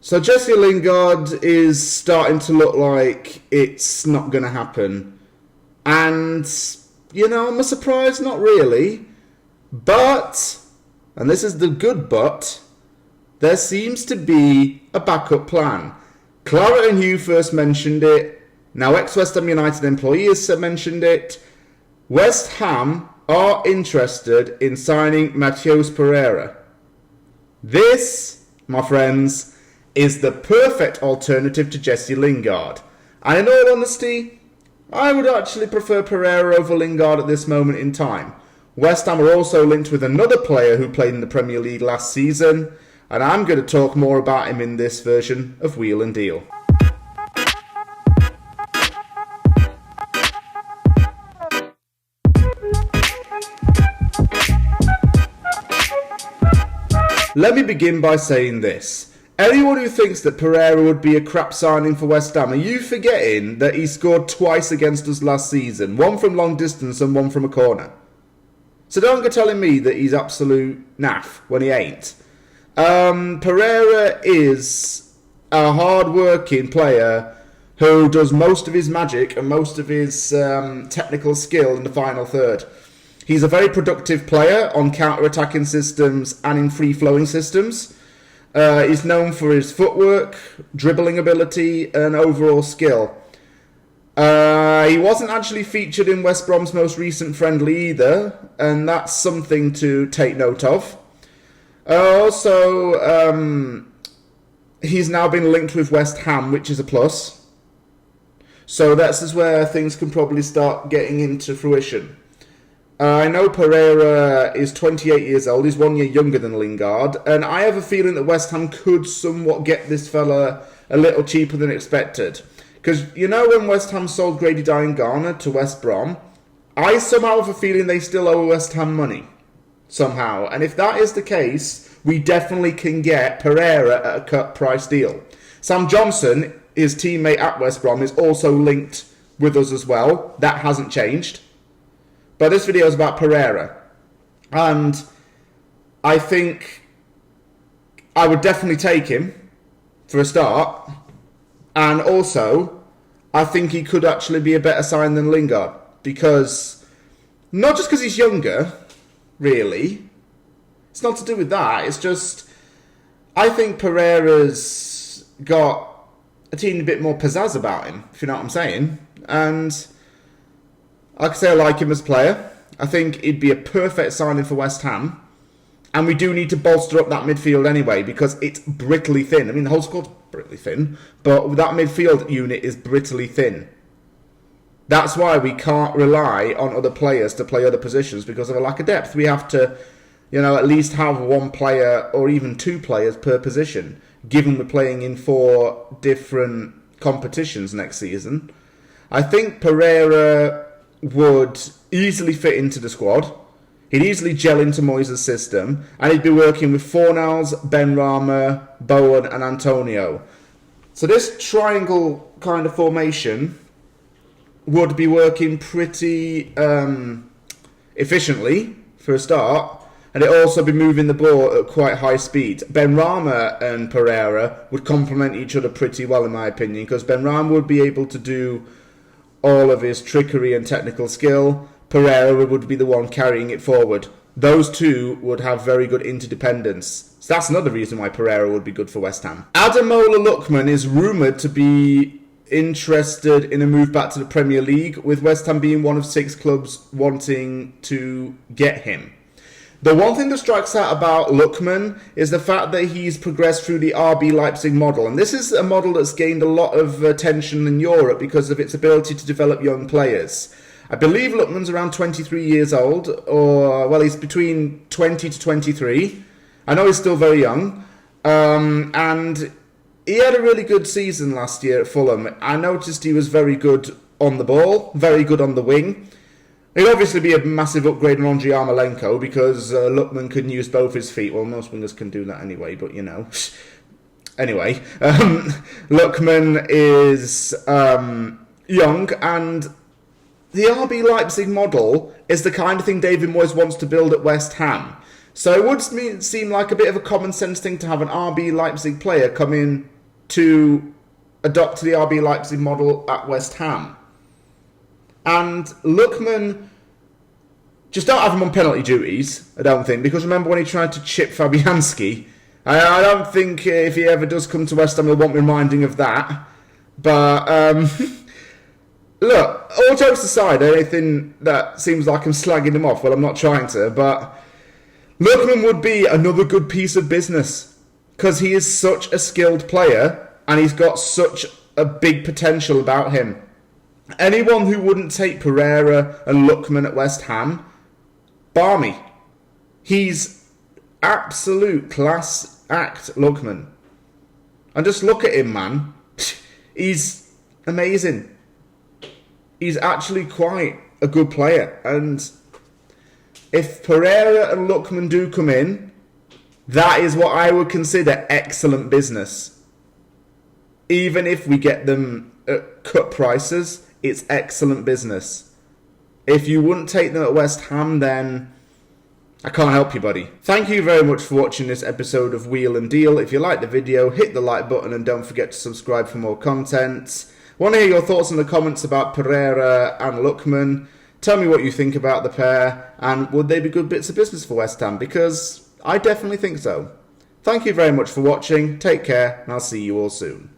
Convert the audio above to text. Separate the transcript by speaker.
Speaker 1: So Jesse Lingard is starting to look like it's not going to happen. And, am I surprised? Not really. But, and this is the good but, there seems to be a backup plan. Claret and Hugh first mentioned it. Now ex-West Ham United employee has mentioned it. West Ham are interested in signing Matheus Pereira. This, my friends, is the perfect alternative to Jesse Lingard. And in all honesty, I would actually prefer Pereira over Lingard at this moment in time. West Ham are also linked with another player who played in the Premier League last season, and I'm going to talk more about him in this version of Wheel and Deal. Let me begin by saying this. Anyone who thinks that Pereira would be a crap signing for West Ham, are you forgetting that he scored twice against us last season? One from long distance and one from a corner. So don't go telling me that he's absolute naff when he ain't. Pereira is a hard-working player who does most of his magic and most of his technical skill in the final third. He's a very productive player on counter-attacking systems and in free-flowing systems. He's known for his footwork, dribbling ability, and overall skill. He wasn't actually featured in West Brom's most recent friendly either, and that's something to take note of. Also, he's now been linked with West Ham, which is a plus. So that's where things can probably start getting into fruition. I know Pereira is 28 years old. He's 1 year younger than Lingard. And I have a feeling that West Ham could somewhat get this fella a little cheaper than expected. Because, when West Ham sold Grady Diangana to West Brom, I somehow have a feeling they still owe West Ham money. Somehow. And if that is the case, we definitely can get Pereira at a cut price deal. Sam Johnson, his teammate at West Brom, is also linked with us as well. That hasn't changed. But this video is about Pereira. And I think I would definitely take him for a start. And also, I think he could actually be a better sign than Lingard. Because, not just because he's younger, really. It's not to do with that. It's just, I think Pereira's got a teeny bit more pizzazz about him, if you know what I'm saying. And like I say, I like him as a player. I think he'd be a perfect signing for West Ham. And we do need to bolster up that midfield anyway, because it's brittly thin. I mean, the whole squad's brittly thin, but that midfield unit is brittly thin. That's why we can't rely on other players to play other positions because of a lack of depth. We have to, at least have one player or even two players per position, given we're playing in 4 different competitions next season. I think Pereira would easily fit into the squad. He'd easily gel into Moyes' system, and he'd be working with Fornals, Benrahma, Bowen, and Antonio. So this triangle kind of formation would be working pretty efficiently for a start, and it'd also be moving the ball at quite high speed. Benrahma and Pereira would complement each other pretty well, in my opinion, because Benrahma would be able to do all of his trickery and technical skill. Pereira would be the one carrying it forward. Those two would have very good interdependence. So that's another reason why Pereira would be good for West Ham. Ademola Lookman is rumoured to be interested in a move back to the Premier League, with West Ham being one of 6 clubs wanting to get him. The one thing that strikes out about Lookman is the fact that he's progressed through the RB Leipzig model. And this is a model that's gained a lot of attention in Europe because of its ability to develop young players. I believe Lookman's around 23 years old, he's between 20 to 23. I know he's still very young. And he had a really good season last year at Fulham. I noticed he was very good on the ball, very good on the wing. It'll obviously be a massive upgrade on Andriy Yarmolenko because Lookman can use both his feet. Well, most wingers can do that anyway, but Anyway, Lookman is young, and the RB Leipzig model is the kind of thing David Moyes wants to build at West Ham. So it would seem like a bit of a common sense thing to have an RB Leipzig player come in to adopt the RB Leipzig model at West Ham. And Lookman, just don't have him on penalty duties, I don't think, because remember when he tried to chip Fabianski? I don't think if he ever does come to West Ham, he'll want reminding of that. But, look, all jokes aside, anything that seems like I'm slagging him off, well, I'm not trying to, but Lookman would be another good piece of business because he is such a skilled player and he's got such a big potential about him. Anyone who wouldn't take Pereira and Lookman at West Ham, bar me. He's absolute class act, Lookman. And just look at him, man. He's amazing. He's actually quite a good player. And if Pereira and Lookman do come in, that is what I would consider excellent business. Even if we get them at cut prices, it's excellent business. If you wouldn't take them at West Ham, then I can't help you, buddy. Thank you very much for watching this episode of Wheel and Deal. If you liked the video, hit the like button and don't forget to subscribe for more content. Want to hear your thoughts in the comments about Pereira and Lookman. Tell me what you think about the pair, and would they be good bits of business for West Ham? Because I definitely think so. Thank you very much for watching, take care, and I'll see you all soon.